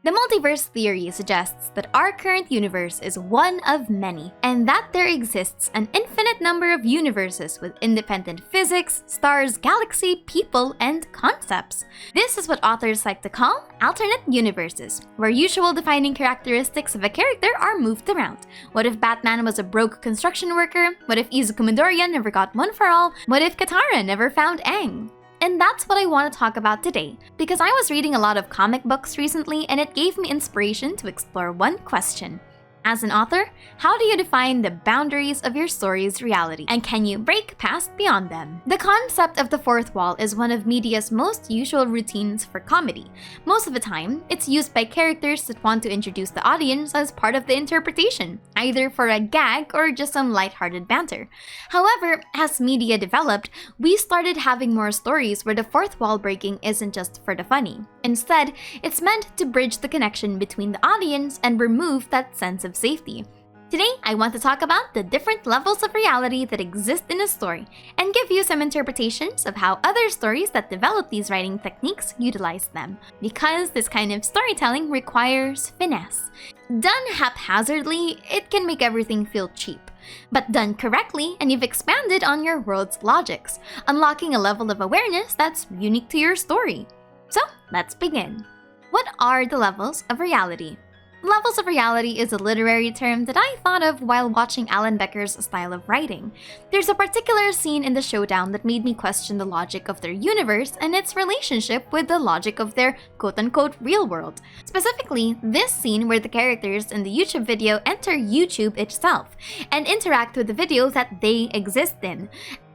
The multiverse theory suggests that our current universe is one of many, and that there exists an infinite number of universes with independent physics, stars, galaxy, people, and concepts. This is what authors like to call alternate universes, where usual defining characteristics of a character are moved around. What if Batman was a broke construction worker? What if Izuku Midoriya never got one for all? What if Katara never found Aang? And that's what I want to talk about today, because I was reading a lot of comic books recently and it gave me inspiration to explore one question. As an author, how do you define the boundaries of your story's reality, and can you break past beyond them? The concept of the fourth wall is one of media's most usual routines for comedy. Most of the time, it's used by characters that want to introduce the audience as part of the interpretation, either for a gag or just some lighthearted banter. However, as media developed, we started having more stories where the fourth wall breaking isn't just for the funny. Instead, it's meant to bridge the connection between the audience and remove that sense of safety. Today, I want to talk about the different levels of reality that exist in a story and give you some interpretations of how other stories that develop these writing techniques utilize them, because this kind of storytelling requires finesse. Done haphazardly, it can make everything feel cheap. But done correctly, and you've expanded on your world's logics, unlocking a level of awareness that's unique to your story. So, let's begin. What are the levels of reality? Levels of reality is a literary term that I thought of while watching Alan Becker's style of writing. There's a particular scene in The Showdown that made me question the logic of their universe and its relationship with the logic of their quote-unquote real world. Specifically, this scene where the characters in the YouTube video enter YouTube itself and interact with the video that they exist in.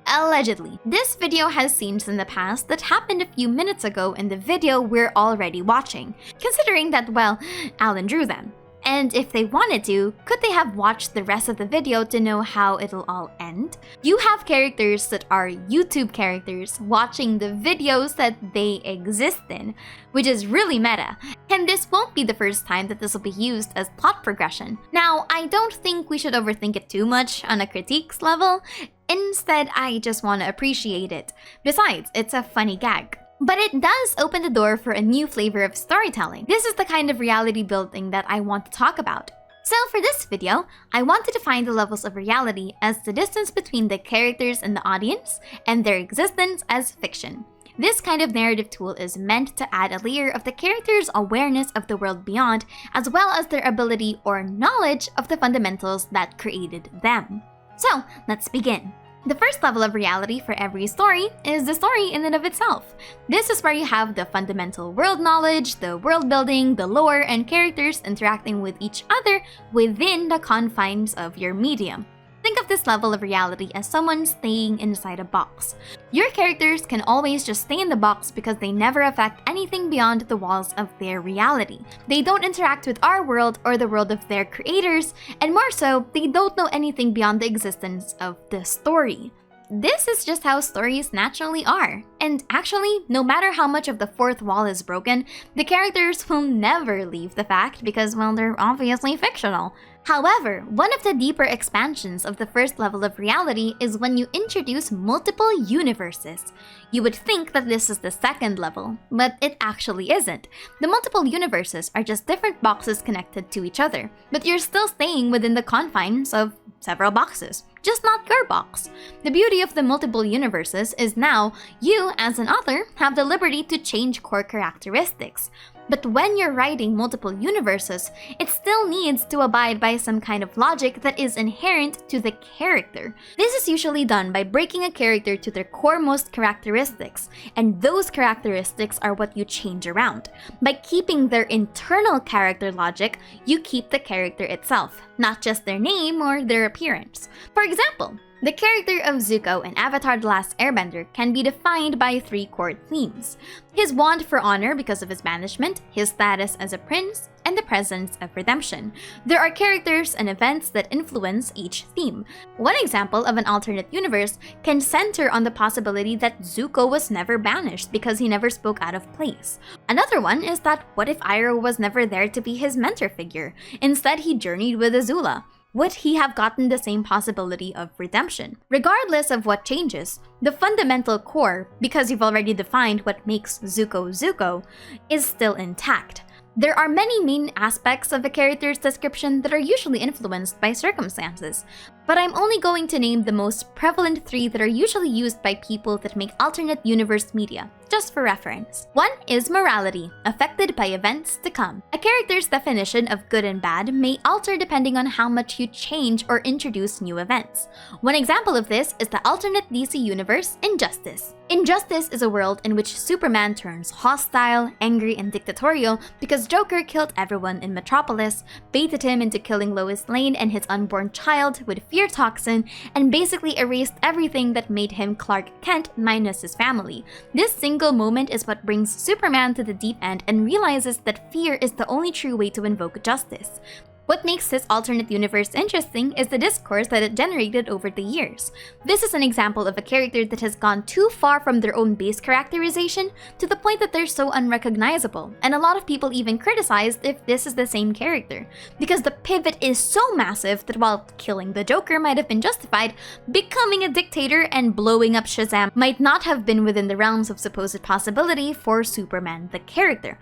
Allegedly. This video has scenes in the past that happened a few minutes ago in the video we're already watching, considering that, well, Alan drew them. And if they wanted to, could they have watched the rest of the video to know how it'll all end? You have characters that are YouTube characters watching the videos that they exist in, which is really meta. And this won't be the first time that this will be used as plot progression. Now, I don't think we should overthink it too much on a critiques level. Instead, I just want to appreciate it. Besides, it's a funny gag. But it does open the door for a new flavor of storytelling. This is the kind of reality building that I want to talk about. So for this video, I want to define the levels of reality as the distance between the characters and the audience, and their existence as fiction. This kind of narrative tool is meant to add a layer of the character's awareness of the world beyond, as well as their ability or knowledge of the fundamentals that created them. So, let's begin. The first level of reality for every story is the story in and of itself. This is where you have the fundamental world knowledge, the world building, the lore, and characters interacting with each other within the confines of your medium. Think of this level of reality as someone staying inside a box. Your characters can always just stay in the box because they never affect anything beyond the walls of their reality. They don't interact with our world or the world of their creators, and more so, they don't know anything beyond the existence of the story. This is just how stories naturally are. And actually, no matter how much of the fourth wall is broken, the characters will never leave the fact because, well, they're obviously fictional. However, one of the deeper expansions of the first level of reality is when you introduce multiple universes. You would think that this is the second level, but it actually isn't. The multiple universes are just different boxes connected to each other, but you're still staying within the confines of several boxes, just not your box. The beauty of the multiple universes is now you, as an author, have the liberty to change core characteristics. But when you're writing multiple universes, it still needs to abide by some kind of logic that is inherent to the character. This is usually done by breaking a character to their core-most characteristics, and those characteristics are what you change around. By keeping their internal character logic, you keep the character itself, not just their name or their appearance. For example, the character of Zuko in Avatar: The Last Airbender can be defined by three core themes: his want for honor because of his banishment, his status as a prince, and the presence of redemption. There are characters and events that influence each theme. One example of an alternate universe can center on the possibility that Zuko was never banished because he never spoke out of place. Another one is that what if Iroh was never there to be his mentor figure? Instead, he journeyed with Azula. Would he have gotten the same possibility of redemption? Regardless of what changes, the fundamental core, because you've already defined what makes Zuko Zuko, is still intact. There are many main aspects of a character's description that are usually influenced by circumstances, but I'm only going to name the most prevalent 3 that are usually used by people that make alternate universe media, just for reference. 1 is morality, affected by events to come. A character's definition of good and bad may alter depending on how much you change or introduce new events. One example of this is the alternate DC universe, Injustice. Injustice is a world in which Superman turns hostile, angry, and dictatorial because Joker killed everyone in Metropolis, baited him into killing Lois Lane and his unborn child with fear toxin, and basically erased everything that made him Clark Kent minus his family. This single moment is what brings Superman to the deep end and realizes that fear is the only true way to invoke justice. What makes this alternate universe interesting is the discourse that it generated over the years. This is an example of a character that has gone too far from their own base characterization to the point that they're so unrecognizable, and a lot of people even criticized if this is the same character. Because the pivot is so massive that while killing the Joker might have been justified, becoming a dictator and blowing up Shazam might not have been within the realms of supposed possibility for Superman the character.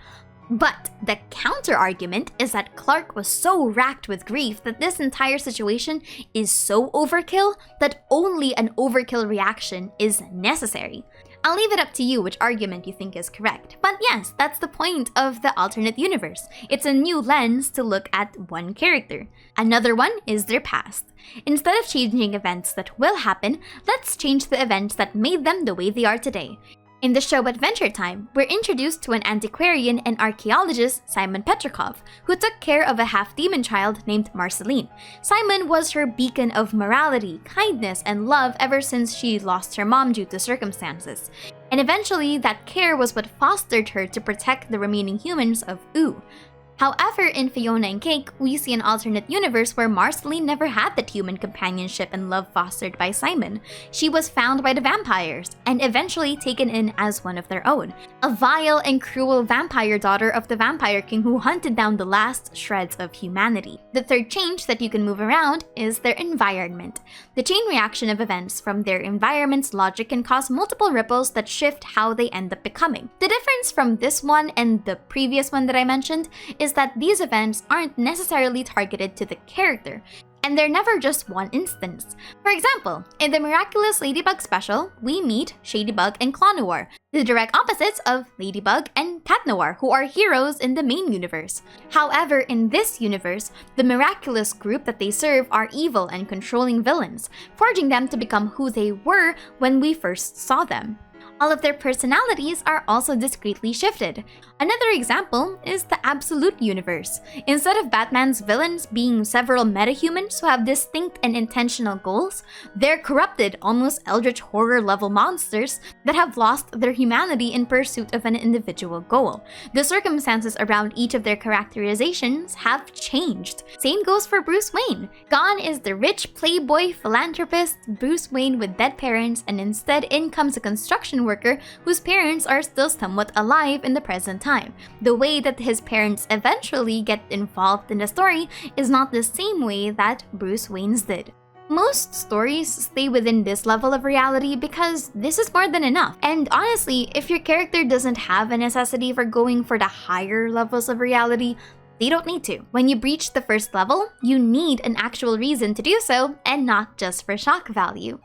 But the counter-argument is that Clark was so racked with grief that this entire situation is so overkill that only an overkill reaction is necessary. I'll leave it up to you which argument you think is correct. But yes, that's the point of the alternate universe. It's a new lens to look at one character. Another one is their past. Instead of changing events that will happen, let's change the events that made them the way they are today. In the show Adventure Time, we're introduced to an antiquarian and archaeologist, Simon Petrikov, who took care of a half-demon child named Marceline. Simon was her beacon of morality, kindness, and love ever since she lost her mom due to circumstances. And eventually, that care was what fostered her to protect the remaining humans of Ooo. However, in Fiona and Cake, we see an alternate universe where Marceline never had that human companionship and love fostered by Simon. She was found by the vampires, and eventually taken in as one of their own. A vile and cruel vampire daughter of the Vampire King who hunted down the last shreds of humanity. The third change that you can move around is their environment. The chain reaction of events from their environment's logic can cause multiple ripples that shift how they end up becoming. The difference from this one and the previous one that I mentioned is that these events aren't necessarily targeted to the character, and they're never just one instance. For example, in the Miraculous Ladybug special, we meet Shadybug and Claw Noir, the direct opposites of Ladybug and Cat Noir, who are heroes in the main universe. However, in this universe, the Miraculous group that they serve are evil and controlling villains, forging them to become who they were when we first saw them. All of their personalities are also discreetly shifted. Another example is the Absolute Universe. Instead of Batman's villains being several metahumans who have distinct and intentional goals, they're corrupted, almost eldritch horror-level monsters that have lost their humanity in pursuit of an individual goal. The circumstances around each of their characterizations have changed. Same goes for Bruce Wayne. Gone is the rich playboy philanthropist Bruce Wayne with dead parents, and instead in comes a construction worker whose parents are still somewhat alive in the present time. The way that his parents eventually get involved in the story is not the same way that Bruce Wayne's did. Most stories stay within this level of reality because this is more than enough. And honestly, if your character doesn't have a necessity for going for the higher levels of reality, they don't need to. When you breach the first level, you need an actual reason to do so and not just for shock value.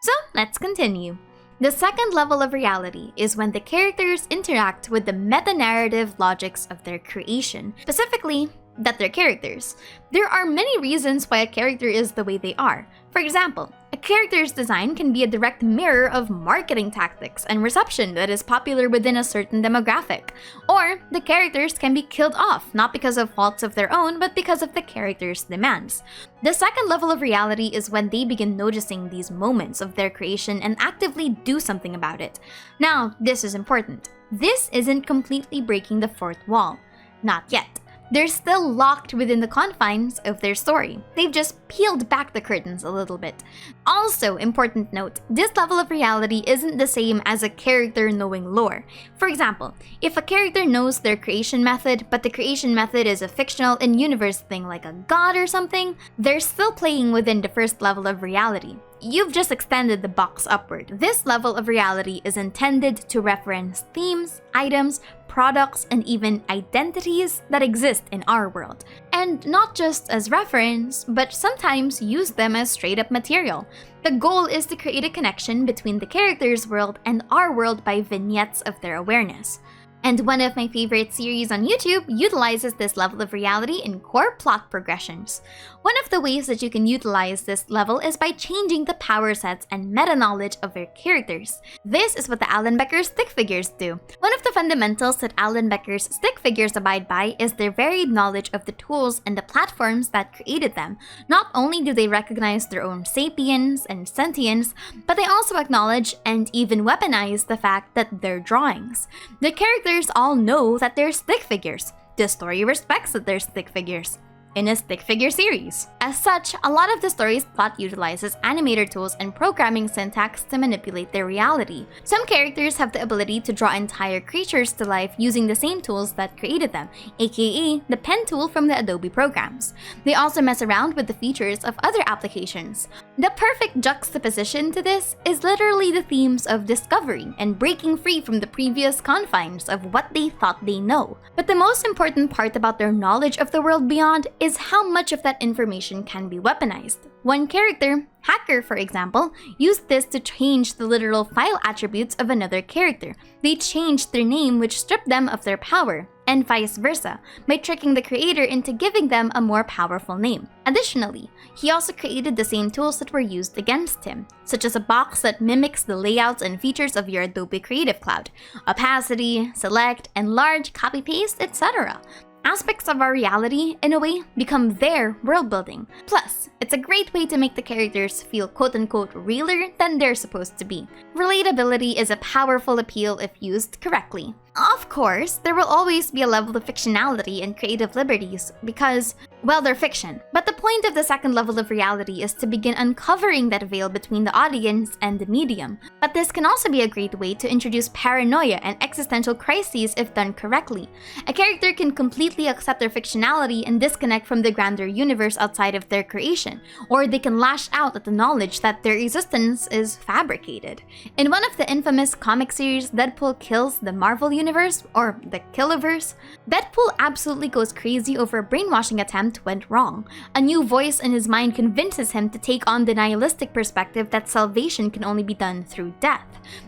So let's continue. The second level of reality is when the characters interact with the meta-narrative logics of their creation, specifically, that they're characters. There are many reasons why a character is the way they are. For example, a character's design can be a direct mirror of marketing tactics and reception that is popular within a certain demographic. Or, the characters can be killed off, not because of faults of their own, but because of the character's demands. The second level of reality is when they begin noticing these moments of their creation and actively do something about it. Now, this is important. This isn't completely breaking the fourth wall. Not yet. They're still locked within the confines of their story. They've just peeled back the curtains a little bit. Also, important note, this level of reality isn't the same as a character knowing lore. For example, if a character knows their creation method, but the creation method is a fictional in-universe thing like a god or something, they're still playing within the first level of reality. You've just extended the box upward. This level of reality is intended to reference themes, items, products, and even identities that exist in our world. And not just as reference, but sometimes use them as straight-up material. The goal is to create a connection between the character's world and our world by vignettes of their awareness. And one of my favorite series on YouTube utilizes this level of reality in core plot progressions. One of the ways that you can utilize this level is by changing the power sets and meta-knowledge of your characters. This is what the Alan Becker stick figures do. One of the fundamentals that Alan Becker's stick figures abide by is their varied knowledge of the tools and the platforms that created them. Not only do they recognize their own sapience and sentience, but they also acknowledge and even weaponize the fact that they're drawings. The characters all know that they're stick figures. The story respects that they're stick figures in a stick figure series. As such, a lot of the story's plot utilizes animator tools and programming syntax to manipulate their reality. Some characters have the ability to draw entire creatures to life using the same tools that created them, aka the pen tool from the Adobe programs. They also mess around with the features of other applications. The perfect juxtaposition to this is literally the themes of discovery and breaking free from the previous confines of what they thought they know. But the most important part about their knowledge of the world beyond is how much of that information can be weaponized. One character, Hacker for example, used this to change the literal file attributes of another character. They changed their name, which stripped them of their power, and vice versa, by tricking the creator into giving them a more powerful name. Additionally, he also created the same tools that were used against him, such as a box that mimics the layouts and features of your Adobe Creative Cloud, opacity, select, enlarge, copy-paste, etc. Aspects of our reality, in a way, become their world building. Plus, it's a great way to make the characters feel quote-unquote realer than they're supposed to be. Relatability is a powerful appeal if used correctly. Of course, there will always be a level of fictionality and creative liberties because, well, they're fiction. But the point of the second level of reality is to begin uncovering that veil between the audience and the medium. But this can also be a great way to introduce paranoia and existential crises if done correctly. A character can completely accept their fictionality and disconnect from the grander universe outside of their creation, or they can lash out at the knowledge that their existence is fabricated. In one of the infamous comic series Deadpool Kills the Marvel Universe, or the Killiverse, Deadpool absolutely goes crazy over a brainwashing attempt went wrong. A new voice in his mind convinces him to take on the nihilistic perspective that salvation can only be done through death.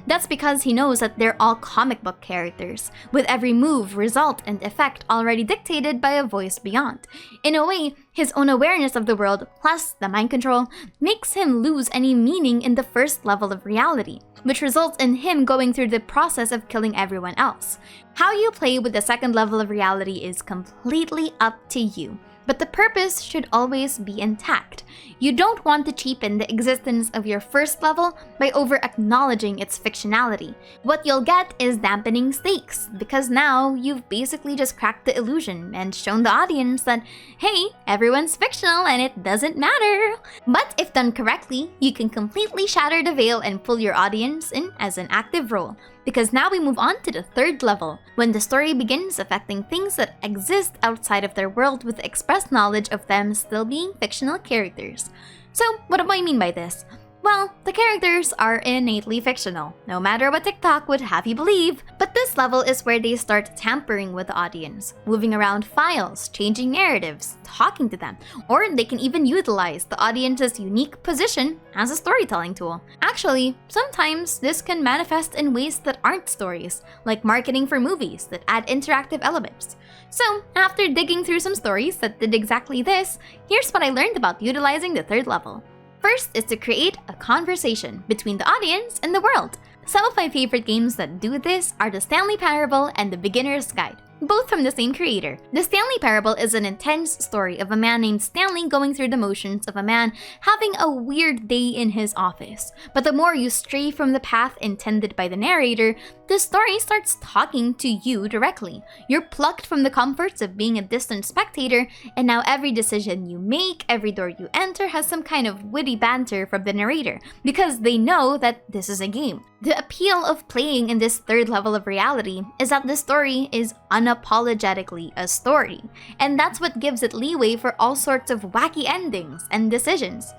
That's because he knows that they're all comic book characters, with every move, result, and effect already dictated by a voice beyond. In a way, his own awareness of the world, plus the mind control, makes him lose any meaning in the first level of reality, which results in him going through the process of killing everyone else. How you play with the second level of reality is completely up to you, but the purpose should always be intact. You don't want to cheapen the existence of your first level by over-acknowledging its fictionality. What you'll get is dampening stakes, because now you've basically just cracked the illusion and shown the audience that, hey, everyone's fictional and it doesn't matter. But if done correctly, you can completely shatter the veil and pull your audience in as an active role. Because now we move on to the third level, when the story begins affecting things that exist outside of their world with the express knowledge of them still being fictional characters. So, what do I mean by this? Well, the characters are innately fictional, no matter what TikTok would have you believe. But this level is where they start tampering with the audience, moving around files, changing narratives, talking to them, or they can even utilize the audience's unique position as a storytelling tool. Actually, sometimes this can manifest in ways that aren't stories, like marketing for movies that add interactive elements. So, after digging through some stories that did exactly this, here's what I learned about utilizing the third level. First is to create a conversation between the audience and the world. Some of my favorite games that do this are the Stanley Parable and the Beginner's Guide, both from the same creator. The Stanley Parable is an intense story of a man named Stanley going through the motions of a man having a weird day in his office. But the more you stray from the path intended by the narrator, the story starts talking to you directly. You're plucked from the comforts of being a distant spectator, and now every decision you make, every door you enter has some kind of witty banter from the narrator, because they know that this is a game. The appeal of playing in this third level of reality is that the story is unapologetically a story, and that's what gives it leeway for all sorts of wacky endings and decisions.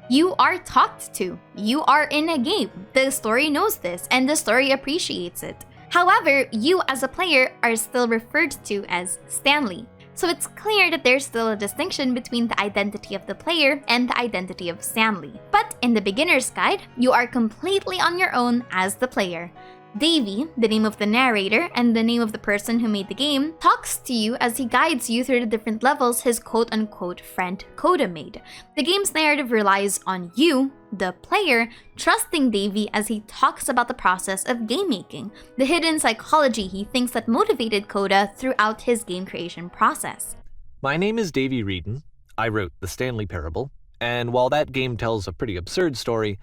You are talked to. You are in a game. The story knows this, and the story appreciates it. However, you as a player are still referred to as Stanley. So it's clear that there's still a distinction between the identity of the player and the identity of Stanley. But in the beginner's guide, you are completely on your own as the player. Davey, the name of the narrator and the name of the person who made the game, talks to you as he guides you through the different levels his quote-unquote friend Coda made. The game's narrative relies on you, the player, trusting Davey as he talks about the process of game making, the hidden psychology he thinks that motivated Coda throughout his game creation process. My name is Davey Reedon. I wrote the Stanley Parable, and while that game tells a pretty absurd story,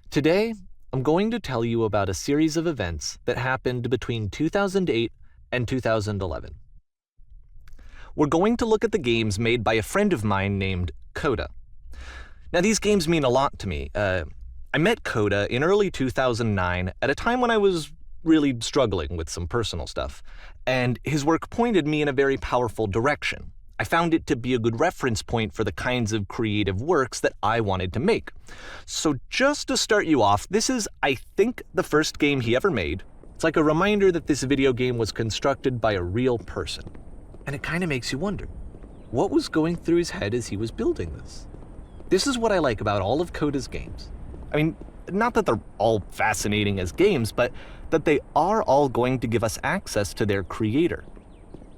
today I'm going to tell you about a series of events that happened between 2008 and 2011. We're going to look at the games made by a friend of mine named Coda. Now, these games mean a lot to me. I met Coda in early 2009 at a time when I was really struggling with some personal stuff, and his work pointed me in a very powerful direction. I found it to be a good reference point for the kinds of creative works that I wanted to make. So just to start you off, this is, I think, the first game he ever made. It's like a reminder that this video game was constructed by a real person. And it kind of makes you wonder, what was going through his head as he was building this? This is what I like about all of Coda's games. I mean, not that they're all fascinating as games, but that they are all going to give us access to their creator.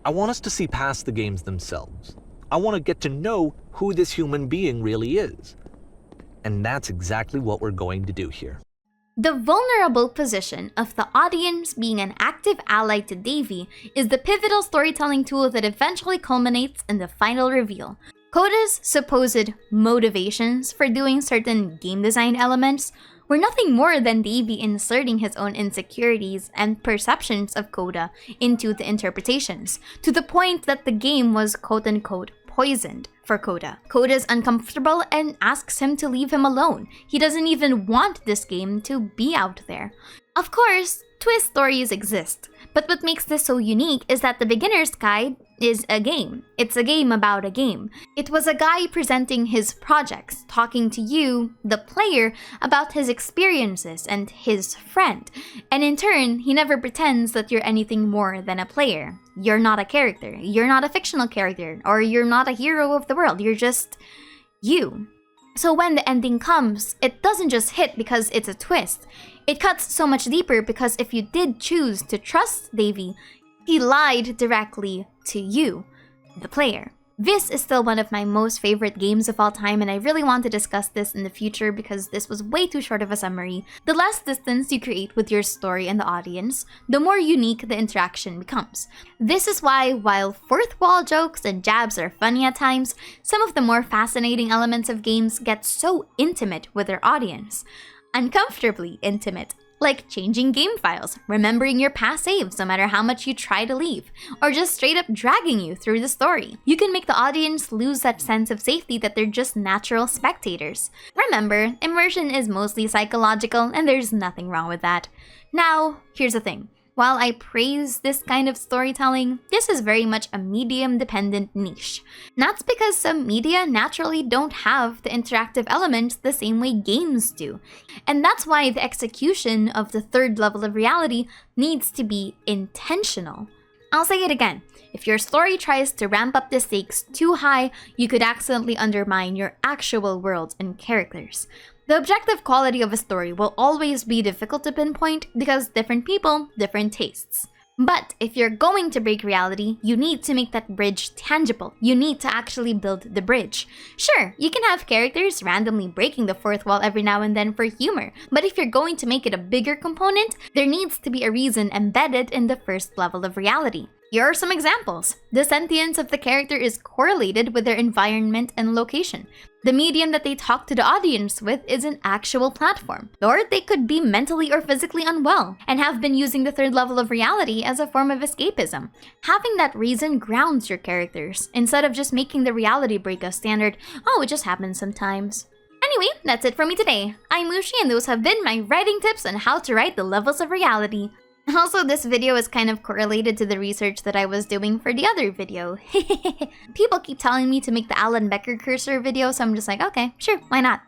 I want us to see past the games themselves. I want to get to know who this human being really is. And that's exactly what we're going to do here. The vulnerable position of the audience being an active ally to Davey is the pivotal storytelling tool that eventually culminates in the final reveal. Coda's supposed motivations for doing certain game design elements were nothing more than Davey inserting his own insecurities and perceptions of Coda into the interpretations, to the point that the game was quote-unquote poisoned for Coda. Coda's uncomfortable and asks him to leave him alone. He doesn't even want this game to be out there. Of course, twist stories exist, but what makes this so unique is that the beginner's guide is a game. It's a game about a game. It was a guy presenting his projects, talking to you, the player, about his experiences and his friend. And in turn, he never pretends that you're anything more than a player. You're not a character. You're not a fictional character. Or you're not a hero of the world. You're just you. So when the ending comes, it doesn't just hit because it's a twist. It cuts so much deeper because if you did choose to trust Davey, he lied directly to you, the player. This is still one of my most favorite games of all time, and I really want to discuss this in the future because this was way too short of a summary. The less distance you create with your story and the audience, the more unique the interaction becomes. This is why, while fourth wall jokes and jabs are funny at times, some of the more fascinating elements of games get so intimate with their audience. Uncomfortably intimate. Like changing game files, remembering your past saves no matter how much you try to leave, or just straight up dragging you through the story. You can make the audience lose that sense of safety that they're just natural spectators. Remember, immersion is mostly psychological and there's nothing wrong with that. Now, here's the thing. While I praise this kind of storytelling, this is very much a medium-dependent niche. That's because some media naturally don't have the interactive elements the same way games do. And that's why the execution of the third level of reality needs to be intentional. I'll say it again. If your story tries to ramp up the stakes too high, you could accidentally undermine your actual world and characters. The objective quality of a story will always be difficult to pinpoint because different people, different tastes. But if you're going to break reality, you need to make that bridge tangible. You need to actually build the bridge. Sure, you can have characters randomly breaking the fourth wall every now and then for humor, but if you're going to make it a bigger component, there needs to be a reason embedded in the first level of reality. Here are some examples. The sentience of the character is correlated with their environment and location. The medium that they talk to the audience with is an actual platform. Or they could be mentally or physically unwell and have been using the third level of reality as a form of escapism. Having that reason grounds your characters, instead of just making the reality break a standard, oh, it just happens sometimes. Anyway, that's it for me today. I'm Mouchie and those have been my writing tips on how to write the levels of reality. Also, this video is kind of correlated to the research that I was doing for the other video. People keep telling me to make the Alan Becker cursor video, so I'm just like, okay, sure, why not?